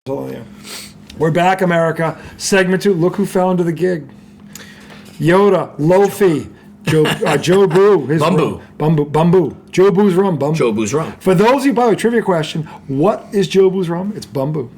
We're back, America. Segment 2. Look who fell into the gig. Yoda, Lofi, Joe Boo, his Bumbu. Joe Boo's rum, Bumbu. Joe Boo's rum. For those of you, by the way, trivia question: what is Joe Boo's rum? It's Bumbu.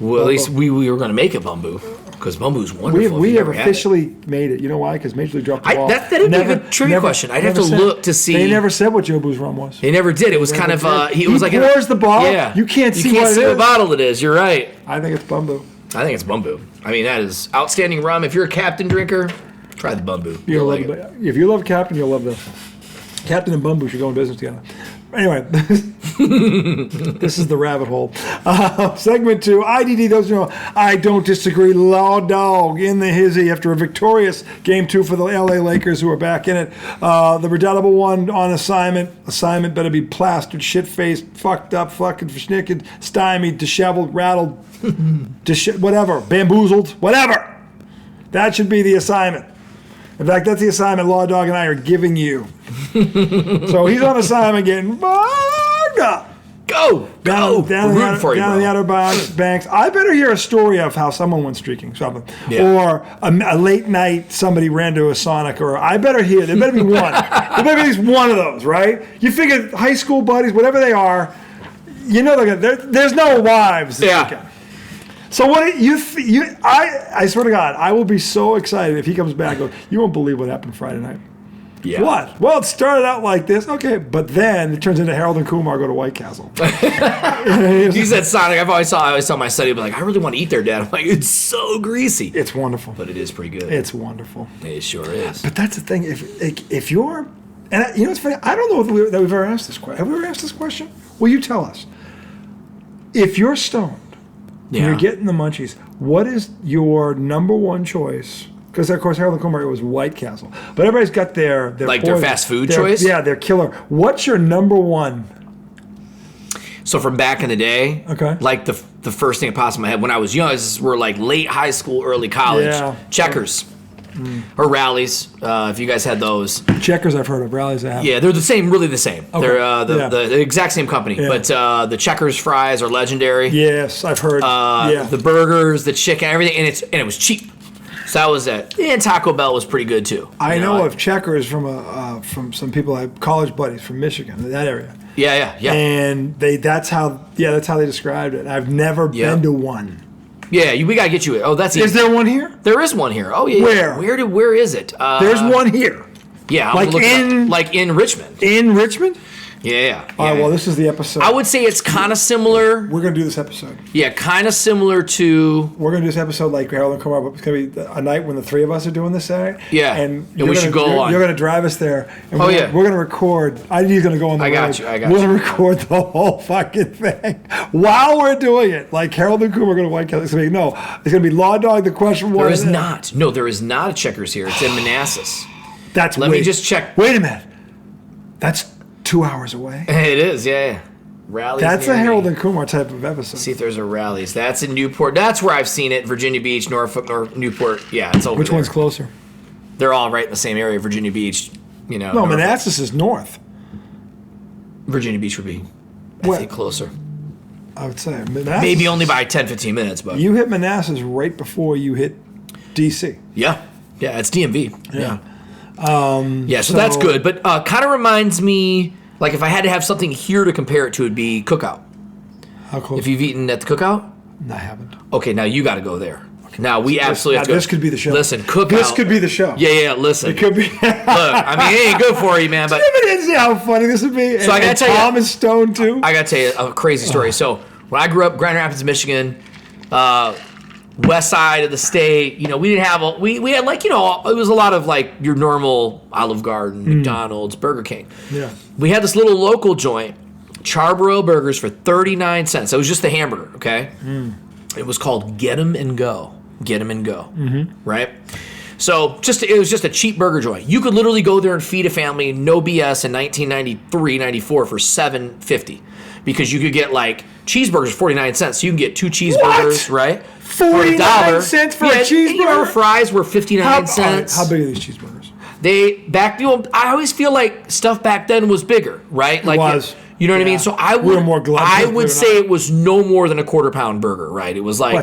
Well, at least we were going to make it Bumbu because Bumbu's wonderful. We have officially made it. You know why? Because Major League dropped the ball. That'd be a good trivia question. I'd have to look to see. They never said what Joe Boo's rum was. They never did. It was kind of it was like he pours the bottle. Yeah, you can't see what bottle it is. You're right. I think it's Bumbu. I think it's Bumbu. I mean, that is outstanding rum. If you're a Captain drinker, try the Bumbu. You'll like it. If you love Captain, you'll love this. Captain and Bumbu should go in business together. Anyway, this is the rabbit hole. Segment 2, IDD, those who know, I don't disagree. Lawdog in the hizzy after a victorious Game 2 for the LA Lakers who are back in it. The Redoubtable one on assignment. Assignment better be plastered, shit-faced, fucked up, fucking verschnicked, stymied, disheveled, rattled, whatever, bamboozled, whatever. That should be the assignment. In fact, that's the assignment Lawdog and I are giving you. So he's on assignment getting bugged up. Down in the Outer Banks. I better hear a story of how someone went streaking, something. Yeah. Or a late night somebody ran to a Sonic, or I better hear, there better be one. There better be at least one of those, right? You figure high school buddies, whatever they are, you know there's no wives this weekend. So what I swear to God, I will be so excited if he comes back and goes, you won't believe what happened Friday night. Yeah. What? Well, it started out like this. Okay, but then it turns into Harold and Kumar go to White Castle. You said Sonic. I always saw my study, but like, I really want to eat there, Dad. I'm like, it's so greasy. It's wonderful. But it is pretty good. It's wonderful. It sure is. But that's the thing. If you're, and you know what's funny? I don't know if we've ever asked this question. Have we ever asked this question? Will you tell us? If you're stoned, and you're getting the munchies, what is your number one choice? Because, of course, Harold and Kumar, it was White Castle. But everybody's got their like poison, their fast food choice? Yeah, their killer. What's your number one? So from back in the day, like the first thing that pops in my head when I was young, were like late high school, early college. Checkers. Or Rallies, if you guys had those. Checkers I've heard of, Rallies I have. Yeah, they're really the same. Okay. They're the exact same company. Yeah. But the Checkers fries are legendary. Yes, I've heard. The burgers, the chicken, everything, and it was cheap. So that was it. And Taco Bell was pretty good too. I know of Checkers from some people, I have college buddies from Michigan, that area. Yeah. And that's how they described it. I've never been to one. Yeah, we gotta get you. Oh, that's easy. Is there one here? There is one here. Oh yeah. Where is it? There's one here. Yeah, like in Richmond. In Richmond? Yeah. All right, well, this is the episode. I would say it's kind of similar. We're going to do this episode. Yeah, kind of similar to... We're going to do this episode like Harold and Kumar, but it's going to be a night when the three of us are doing this Saturday. Yeah, and we should go on. You're going to drive us there. And we're going to record. ID's going to go on the road. I got you. We're going to record the whole fucking thing while we're doing it. Like Harold and Kumar are going to White Castle. It's going to be Lawdog, the question was... There is not. No, there is not a Checkers here. It's in Manassas. Let me just check. Wait a minute. That's 2 hours away. It is, yeah. Rallies. That's a Harold and Kumar type of episode. See if there's a Rallies. That's in Newport. That's where I've seen it. Virginia Beach, Norfolk, Newport. Yeah, it's over Which one's closer? They're all right in the same area. Virginia Beach, No, Norfolk. Manassas is north. Virginia Beach would be, I think, closer. I would say Manassas. Maybe only by 10, 15 minutes, but you hit Manassas right before you hit D.C. Yeah, it's DMV. Yeah. So that's good, but kind of reminds me, like if I had to have something here to compare it to, it'd be Cookout. How close? If you've eaten at the Cookout? No, I haven't. Okay, now you got to go there. Okay. Now we absolutely have to go. This could be the show. Listen, Cookout. This could be the show. Yeah, listen. It could be. Look, I mean, it ain't good for you, man, but... See how funny this would be? So I got to tell you... Tom is stoned, too? I got to tell you a crazy story. So when I grew up, Grand Rapids, Michigan... west side of the state, we didn't have we had like, it was a lot of like your normal Olive Garden, McDonald's, Burger King. Yeah. We had this little local joint, Charbroil Burgers for 39 cents. It was just a hamburger, okay? It was called Get 'em and Go. Get 'em and Go. Right? So it was just a cheap burger joint. You could literally go there and feed a family, no BS, in 1993, 94 for $7.50. Because you could get like cheeseburgers 49 cents. So you can get 2 cheeseburgers, right? 49 cents for a cheeseburger? Fries were 59 cents. How big are these cheeseburgers? I always feel like stuff back then was bigger, right? Like it was. You know what I mean? So I We're more gluttons, I believe it or would say it was no more than a quarter-pound burger, right? It was like,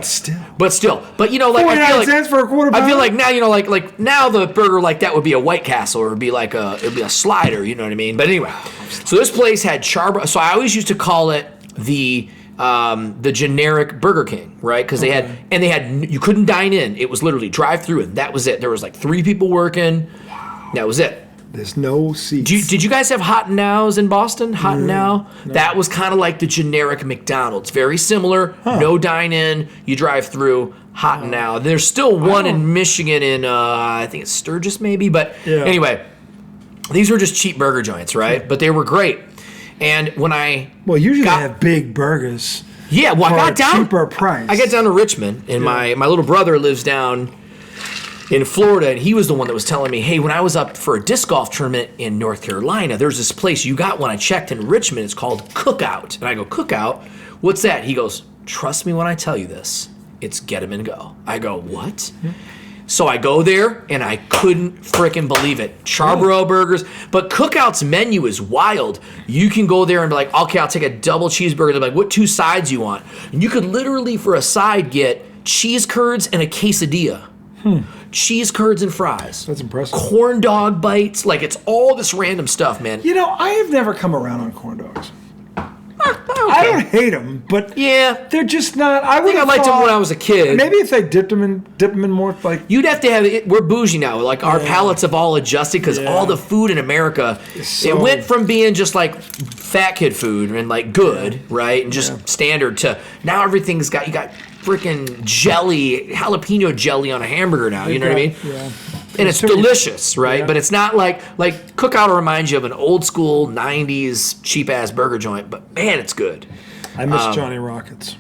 But still. But you know, like I feel 49 cents for a quarter pound? I feel like now, you know, like now the burger like that would be a White Castle, or it'd be a slider. You know what I mean? But anyway, so this place had charbroil. So I always used to call it the generic Burger King, right? Because they had you couldn't dine in. It was literally drive through, and that was it. There was like 3 people working. Wow. That was it. There's no seats. Did you guys have Hot and Nows in Boston? Hot and Now? No. That was kind of like the generic McDonald's. Very similar. Huh. No dine-in. You drive through. Hot and Now. There's still one in Michigan in, I think it's Sturgis maybe. But anyway, these were just cheap burger joints, right? Yeah. But they were great. And when usually they have big burgers. Yeah, well, I got down. Cheaper price. I got down to Richmond, and my little brother lives down in Florida, and he was the one that was telling me, hey, when I was up for a disc golf tournament in North Carolina, there's this place you got when I checked in Richmond. It's called Cookout. And I go, Cookout? What's that? He goes, trust me when I tell you this. It's Get 'em and Go. I go, what? Mm-hmm. So I go there, and I couldn't freaking believe it. Charbroil burgers. But Cookout's menu is wild. You can go there and be like, okay, I'll take a double cheeseburger. They're like, what 2 sides you want? And you could literally, for a side, get cheese curds and a quesadilla. Cheese curds and fries. That's impressive. Corn dog bites. Like, it's all this random stuff, man. You know, I have never come around on corn dogs. I don't hate them, but they're just not. I think I liked them when I was a kid. Maybe if they dip them in more like. You'd have to have it. We're bougie now. Like our palates have all adjusted because all the food in America, it went from being just like fat kid food and like good, right, and just standard to now everything's got you got freaking jelly, jalapeno jelly on a hamburger now. You know what I mean? Yeah. And it's delicious, right? Yeah. But it's not like Cookout will remind you of an old school 90s cheap ass burger joint, but man, it's good. I miss Johnny Rockets.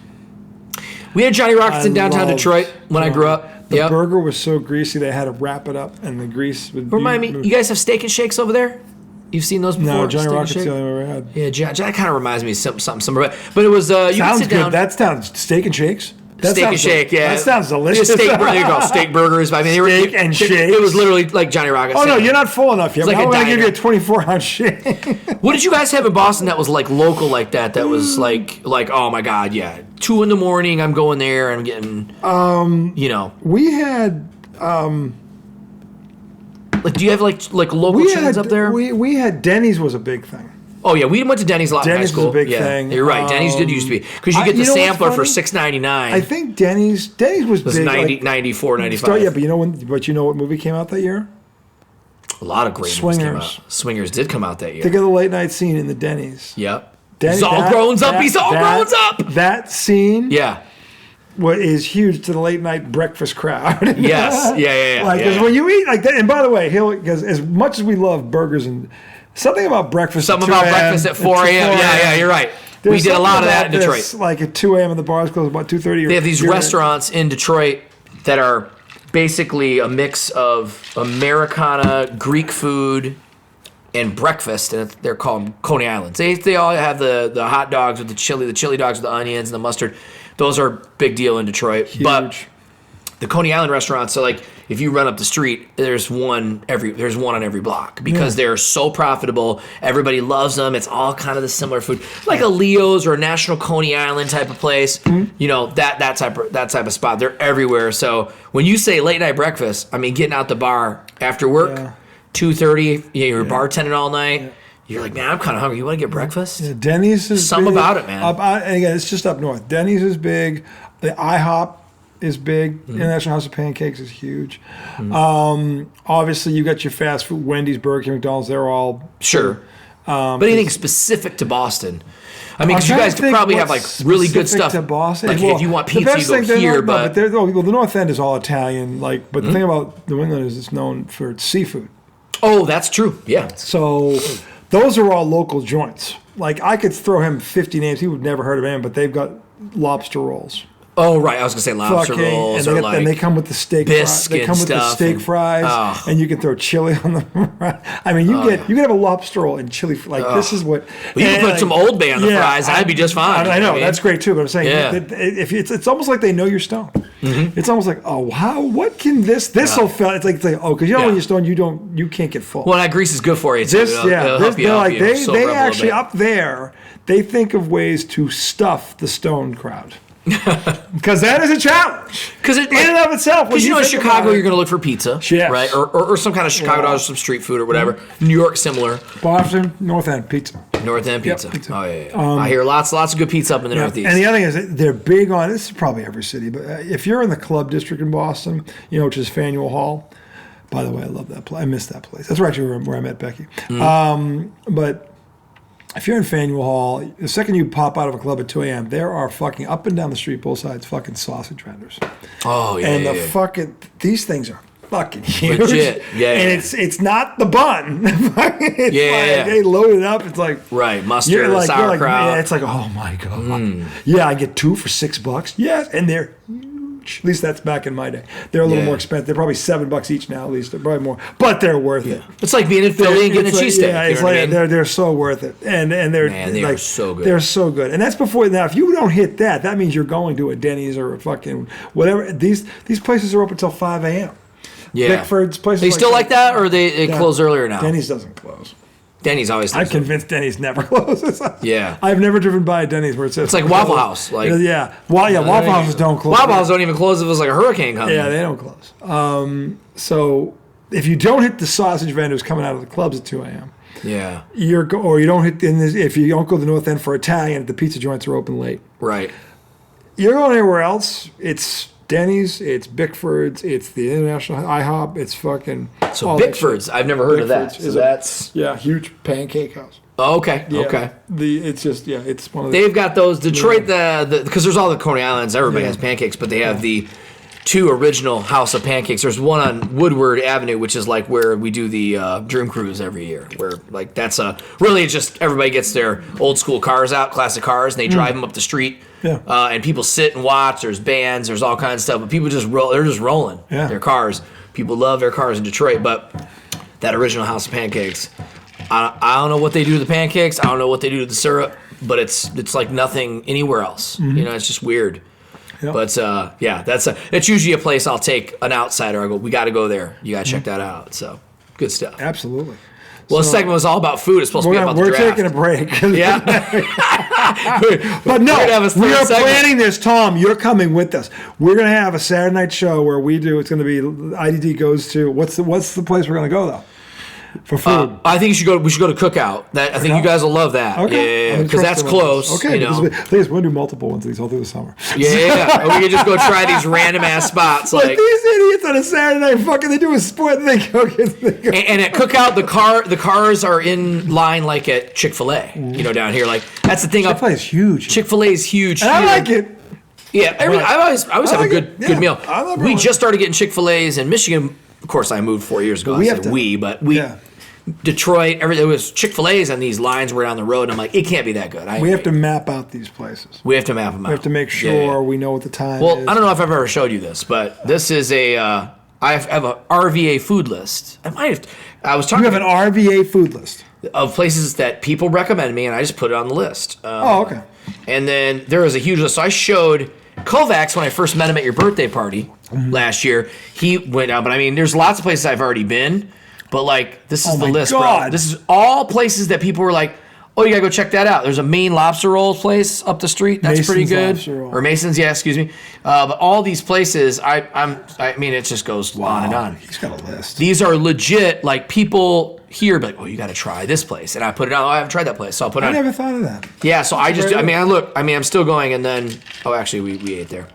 We had Johnny Rockets in downtown Detroit when I grew up. The burger was so greasy they had to wrap it up and the grease would Remind me, you guys have Steak and Shakes over there? You've seen those before? No, Johnny Rockets the only one we ever had. Yeah, that kind of reminds me of something similar. But it was, you sounds could sit down. Good. That sounds Steak and Shakes? Steak and Shake, That sounds delicious. There you go, steak burgers. I mean, Steak and Shake. It was literally like Johnny Rockets. Oh, no, you're not full enough yet. Like I'm going to give you a 24-ounce shake. What did you guys have in Boston that was like local like that? That was like oh my God, 2 a.m, I'm going there and I'm getting, you know. We had... like, do you have like local chains up there? We had Denny's was a big thing. Oh yeah, we went to Denny's a lot in high school. Denny's was a big thing. You're right. Denny's did used to be because you get the sampler for $6.99. I think Denny's was big. 94, 95. Yeah, but you know what movie came out that year? A lot of great movies came out. Swingers did come out that year. Think of the late night scene in the Denny's. Yep. He's all grown up. He's all grown up. That scene. Yeah. What is huge to the late night breakfast crowd. Yes. Yeah. Like, because when you eat like that, and by the way, because as much as we love burgers and something about breakfast. Something about breakfast at 4 a.m. Yeah, you're right. We did a lot of that in Detroit. Like at 2 a.m. and the bars close about 2:30. They have these restaurants in Detroit that are basically a mix of Americana, Greek food, and breakfast, and they're called Coney Islands. They all have the hot dogs with the chili dogs with the onions and the mustard. Those are big deal in Detroit. Huge. But the Coney Island restaurants, so like if you run up the street, there's one on every block because they're so profitable. Everybody loves them. It's all kind of the similar food, like a Leo's or a National Coney Island type of place. Mm-hmm. You know, that type of spot. They're everywhere. So when you say late night breakfast, I mean getting out the bar after work, 2:30. You're bartending all night. Yeah. You're like, man, I'm kind of hungry. You want to get breakfast? Yeah, Denny's is something big. About it, man. And again, it's just up north. Denny's is big. The IHOP is big. Mm-hmm. International House of Pancakes is huge. Mm-hmm. Obviously, you got your fast food, Wendy's, Burger King, McDonald's. They're all sure. But anything specific to Boston? I mean, because you guys could probably have like really good stuff. To Boston. Like if you want pizza, you go here. But the North End is all Italian. Like, but the thing about New England is it's known for its seafood. Oh, that's true. Yeah. So those are all local joints. Like I could throw him 50 names. He would never heard of them, but they've got lobster rolls. Oh, right. I was going to say lobster rolls and they come with the steak fries. They come with the steak fries, and you can throw chili on them. I mean, you can have a lobster roll and chili. Like this is what. Well, you can put some Old Bay on the fries. I'd be just fine. I know that's great too. But I'm saying, if it's almost like they know you're stoned. It's almost like, oh, what can this will fill? It's like oh, because when you're stoned, you can't get full. Well, that grease is good for you too. They actually up. up there, they think of ways to stuff the stoned crowd. Because that is a challenge. Because in and of itself, because in Chicago, you're going to look for pizza, yes. right? Or some kind of Chicago dog, some street food or whatever. New York, similar. Boston, North End pizza. North End pizza. Yep, pizza. Oh yeah. I hear lots of good pizza up in the Northeast. And the other thing is they're big on this. Is probably every city, but if you're in the club district in Boston, which is Faneuil Hall. By the way, I love that place. I miss that place. That's where I met Becky. But if you're in Faneuil Hall, the second you pop out of a club at 2 a.m., there are fucking up and down the street, both sides, fucking sausage vendors. Oh, yeah. And these things are fucking huge. Legit. Yeah. And it's not the bun. They load it up. It's like. Right. Mustard, sauerkraut. Yeah, it's like, oh my God. Yeah, I get 2 for $6. Yes. And they're at least that's back in my day. They're a little more expensive. They're probably $7 each now, at least. They're probably more, but they're worth it. It's like being in Philly and getting a cheesesteak. Yeah, it's like they're so worth it, and they are so good. They're so good, and that's before now. If you don't hit that means you're going to a Denny's or a fucking whatever. These places are open until 5 a.m. Yeah, Bickford's places. They still like that, or they close earlier now. Denny's doesn't close. Denny's always. I'm convinced Denny's never closes. Yeah, I've never driven by a Denny's where it says it's like Waffle House. Like Waffle Houses don't close. Waffle Houses don't even close if it's like a hurricane coming. Yeah, they don't close. So if you don't hit the sausage vendors coming out of the clubs at 2 a.m. Yeah, or you don't hit if you don't go to the North End for Italian, the pizza joints are open late. Right. You're going anywhere else, it's Denny's, it's Bickford's, it's the International IHOP, it's fucking. So Bickford's, I've never heard of that. So that's huge pancake house. Oh, okay. Yeah, okay. It's one of the. They've got those Detroit because there's all the Coney Islands. Everybody has pancakes, but they have the 2 original House of Pancakes. There's one on Woodward Avenue, which is like where we do the Dream Cruise every year. Where like that's really just everybody gets their old school cars out, classic cars, and they drive them up the street. Yeah. And people sit and watch. There's bands. There's all kinds of stuff. But people just roll. They're just rolling their cars. People love their cars in Detroit. But that original House of Pancakes, I don't know what they do to the pancakes. I don't know what they do to the syrup. But it's like nothing anywhere else. It's just weird. Yep. But it's usually a place I'll take an outsider. I go, we got to go there. You got to check that out. So good stuff. Absolutely. Well, this segment was all about food. It's supposed to be about the draft. We're taking a break. Yeah. But no, we are planning this. Tom, you're coming with us. We're going to have a Saturday night show where it's going to be IDD goes to, what's the place we're going to go, though? For food. I think we should go to Cookout. I think you guys will love that. Okay. Yeah, because that's close. Okay. Please, we'll do multiple ones of these all through the summer. Yeah. We can just go try these random ass spots. Like these idiots on a Saturday night, they do a sport and they go. And at Cookout, the cars are in line like at Chick-fil-A. Down here, like that's the thing. Chick-fil-A is huge. Chick-fil-A is huge. And I like it. Yeah, I always have a good meal. We just started getting Chick-fil-A's in Michigan. Of course, I moved 4 years ago. Detroit, everything was Chick-fil-A's on these lines were down the road. And I'm like, it can't be that good. We have to map out these places. We have to map them out. We have to make sure we know what the time is. Well, I don't know if I've ever showed you this, but this is I have an RVA food list. I was talking. You have an RVA food list of places that people recommend me, and I just put it on the list. Okay. And then there was a huge list. So I showed Kovacs when I first met him at your birthday party last year. He went out, but I mean, there's lots of places I've already been. But like, this is the list, bro. This is all places that people were like, "Oh, you gotta go check that out." There's a Maine lobster roll place up the street. That's Mason's pretty good. Lobster roll. Or Mason's, excuse me. But all these places, I mean, it just goes on and on. He's got a list. These are legit. Like people here, be like, "Oh, you got to try this place," and I put it on. Oh, I haven't tried that place, so I'll put it on. I never thought of that. Yeah, so I'm still going, and then actually we ate there.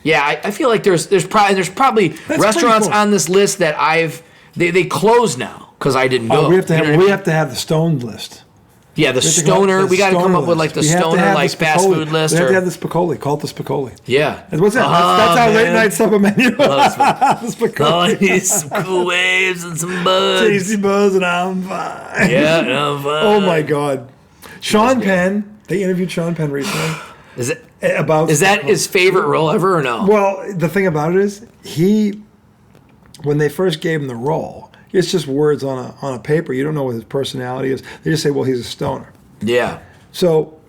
Yeah, I feel like there's probably restaurants on this list that they closed now because I didn't go. We have to have the stoned list. Yeah, the stoner. We got to come up with like the stoner like fast food list. We have to have the Spicoli. Call it the Spicoli. Yeah. What's that? That's our late night supper menu. The Spicoli. Some cool waves and some buds. Tasty buzz and I'm fine. Yeah, I'm fine. Oh my God. Sean Penn. They interviewed Sean Penn recently. Is that his favorite role ever or no? Well, the thing about it is when they first gave him the role, it's just words on a paper. You don't know what his personality is. They just say, well, he's a stoner. Yeah. So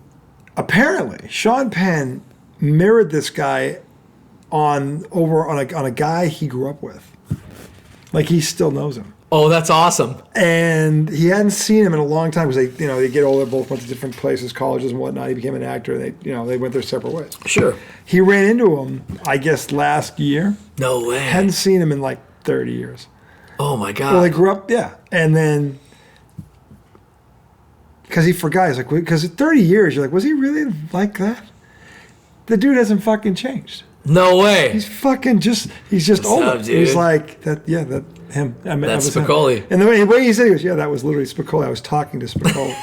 apparently, Sean Penn mirrored this guy on a guy he grew up with. Like he still knows him. Oh, that's awesome. And he hadn't seen him in a long time because they get older, both went to different places, colleges and whatnot. He became an actor, and they went their separate ways. Sure. He ran into him, I guess, last year. No way. Hadn't seen him in like 30 years. Oh my God. Well, they grew up, yeah, and then because he forgot, he's like, because 30 years, you're like, was he really like that? The dude hasn't fucking changed. No way. He's fucking he's just older. Up, dude? He's like that. Yeah, that him. I mean, That's that was Spicoli. him. And the way he said, he goes, "Yeah, that was literally Spicoli. I was talking to Spicoli."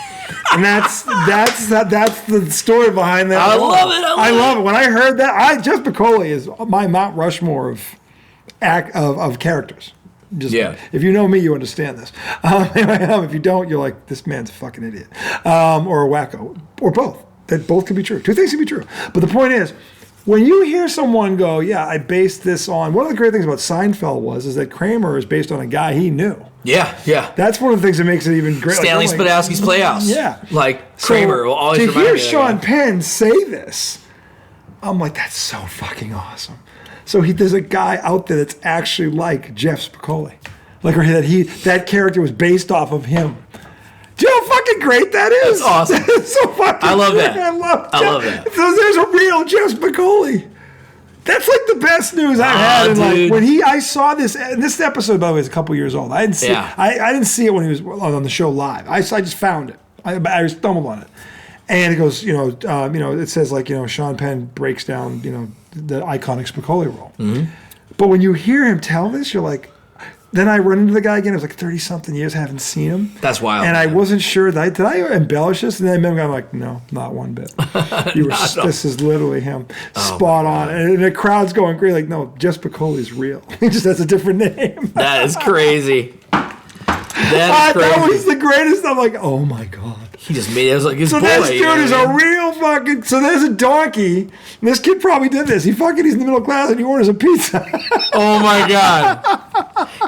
And that's the story behind that. I love it. I love it. When I heard that, Jeff Spicoli is my Mount Rushmore of characters. Just, yeah. If you know me, you understand this. If you don't, you're like, this man's a fucking idiot, or a wacko, or both. That both can be true. Two things can be true. But the point is, when you hear someone go, yeah, I based this on, one of the great things about Seinfeld is that Kramer is based on a guy he knew. Yeah, yeah. That's one of the things that makes it even great. Stanley Spadowski's Playhouse. Yeah. Like, Kramer will always remind me to of hear that Sean guy. Penn say this, I'm like, that's so fucking awesome. So there's a guy out there that's actually like Jeff Spicoli. Like, or that character was based off of him. Do you know how fucking great that is? That's awesome. It's so fucking I love that. great. I love that. So there's a real Jeff Spicoli. That's like the best news I've had. Dude. When I saw this episode, by the way, is a couple years old. I didn't see Yeah. I didn't see it when he was on the show live. I just found it. I stumbled on it. And it goes, it says like, Sean Penn breaks down, the iconic Spicoli role. Mm-hmm. But when you hear him tell this, you're like, then I run into the guy again. It was like 30-something years, haven't seen him. That's wild. And I wasn't sure, did I embellish this? And then I remember I'm like, no, not one bit. This is literally him. Spot on. And the crowd's going great. Like, no, Jeff Spicoli's real. He just has a different name. That is crazy. That was the greatest. I'm like, oh my God. He just made it. It was like his boy. This dude is a a real fucking. So there's a donkey. And this kid probably did this. He's in the middle class and he orders a pizza. Oh my God.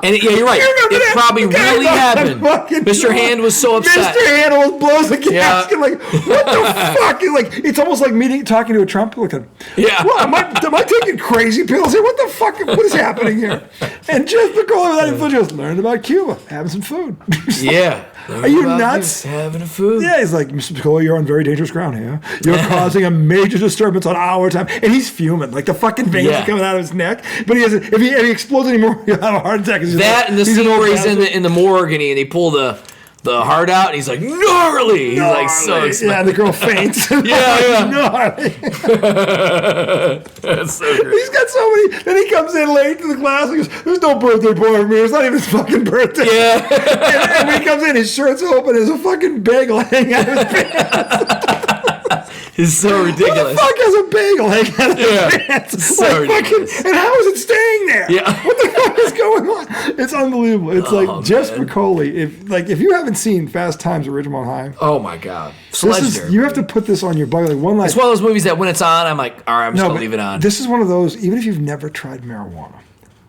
And yeah, you're right. It probably really happened. Mr. Hand was so upset. Mr. Hand almost blows the gasket. Like, what the fuck? Like, it's almost like talking to a Trump. Looking. Yeah. What, am I taking crazy pills here? What the fuck? What is happening here? And just because that info just learned about Cuba, having some food. Yeah. Are you nuts? Having a food. Yeah, he's like, Mr. Spicoli, you're on very dangerous ground here. You're causing a major disturbance on our time. And he's fuming. Like, the fucking veins are coming out of his neck. But he hasn't, if he explodes anymore, he'll have a heart attack. That and the scene where he's in the morgue and they pull the heart out and he's like, gnarly. He's like so excited. Yeah, the girl faints. Yeah. Gnarly. That's so great. He's got so many. Then he comes in late to the class and goes, there's no birthday boy for me. It's not even his fucking birthday. Yeah. and when he comes in, his shirt's open. There's a fucking bagel hanging out of his pants. It's so ridiculous. Who the fuck has a bagel hanging out of his pants? So ridiculous. And how is it staying there? Yeah. What the fuck is going on? It's unbelievable. It's like Jeff Spicoli. If you haven't seen Fast Times at Ridgemont High, oh my God, it's legendary. You have to put this on your bucket. Like it's one of those movies that when it's on, I'm like, all right, I'm just gonna leave it on. This is one of those. Even if you've never tried marijuana,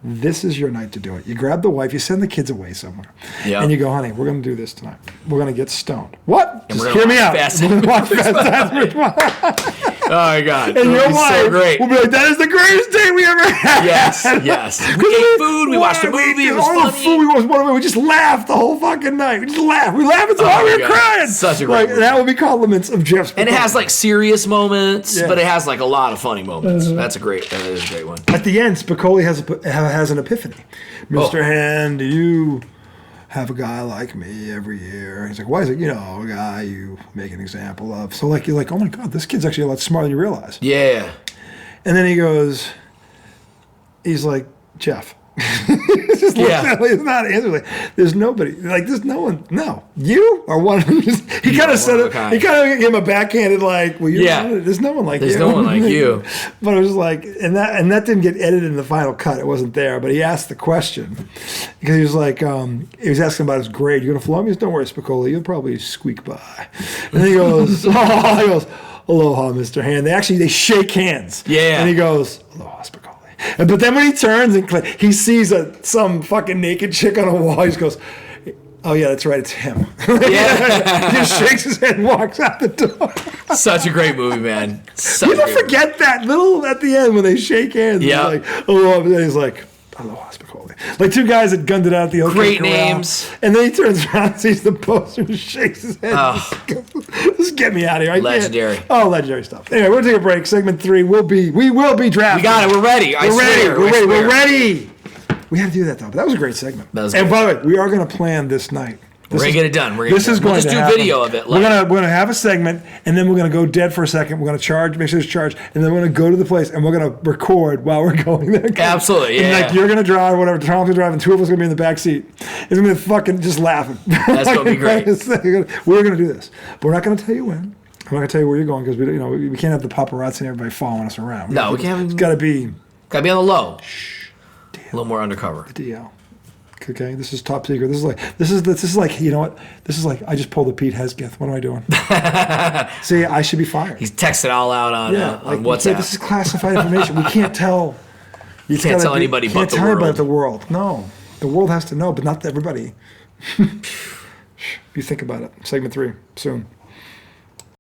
this is your night to do it. You grab the wife, you send the kids away somewhere, and you go, honey, we're going to do this tonight. We're going to get stoned. What? Just hear me out. We're going to watch Fast Times. Oh my God. And your wife so great. will be like, that is the greatest day we ever had. Yes. We ate food, we watched a movie, it was all funny. The food, we just laughed the whole fucking night. We just laughed. We laughed until we were crying. Such a great movie. That would be compliments of Jeff's. And it has like serious moments, but it has like a lot of funny moments. That is a great one. At the end, Spicoli has an epiphany. Mr. Hand, do you have a guy like me every year? He's like, why is it, a guy you make an example of? So like, you're like, oh my God, this kid's actually a lot smarter than you realize. Yeah. And then he's like, Jeff. It's just it's not answering. There's nobody. Like, there's no one. No, you are one of them. He kind of said it. He kind of gave him a backhanded, like, well, there's no one like you. There's no one like you. But it was like, and that didn't get edited in the final cut. It wasn't there. But he asked the question because he was like, he was asking about his grade. You gonna flow me? He goes, don't worry, Spicoli. You'll probably squeak by. And then he goes, aloha, Mr. Hand. They shake hands. Yeah. And he goes, aloha, Spicoli. But then when he turns and he sees some fucking naked chick on a wall, he just goes, Oh yeah, that's right. It's him. Yeah. He just shakes his head and walks out the door. Such a great movie, man. Such You a don't great forget that little at the end when they shake hands. Yeah. Like, oh, and then he's like, aloha, Spicoli. Like two guys that gunned it out at the OK Great Corral. names. And then he turns around, sees the poster, and shakes his head. Just get me out of here. I can't. Legendary. Oh, legendary stuff. Anyway, we're gonna take a break. Segment 3 we will be drafting. We got it. We're ready. I swear. We're ready. We had to do that though. But that was a great segment. That was and good. by the way, we are gonna plan this night. We're going to get it done. We'll This is going just to do happen. video of it. We're gonna have a segment, and then we're gonna go dead for a second. We're gonna charge, make sure it's charged, and then we're gonna go to the place, and we're gonna record while we're going there. Absolutely, And yeah. like you're gonna drive, whatever. Tom's gonna drive, and two of us are gonna be in the back seat. It's gonna be fucking just laughing. That's gonna be great. We're gonna do this, but we're not gonna tell you when. I'm not gonna tell you where you're going because we can't have the paparazzi and everybody following us around. No, we can't. It's gotta be Got to be on the low. A little more undercover. DL. Okay, this is top secret. This is like you know what? This is like I just pulled a Pete Hesketh. What am I doing? See, I should be fired. He's texting all out on WhatsApp. This is classified information. We can't tell. You can't tell anybody but the world. About the world. No, the world has to know, but not everybody. You think about it. Segment 3 soon.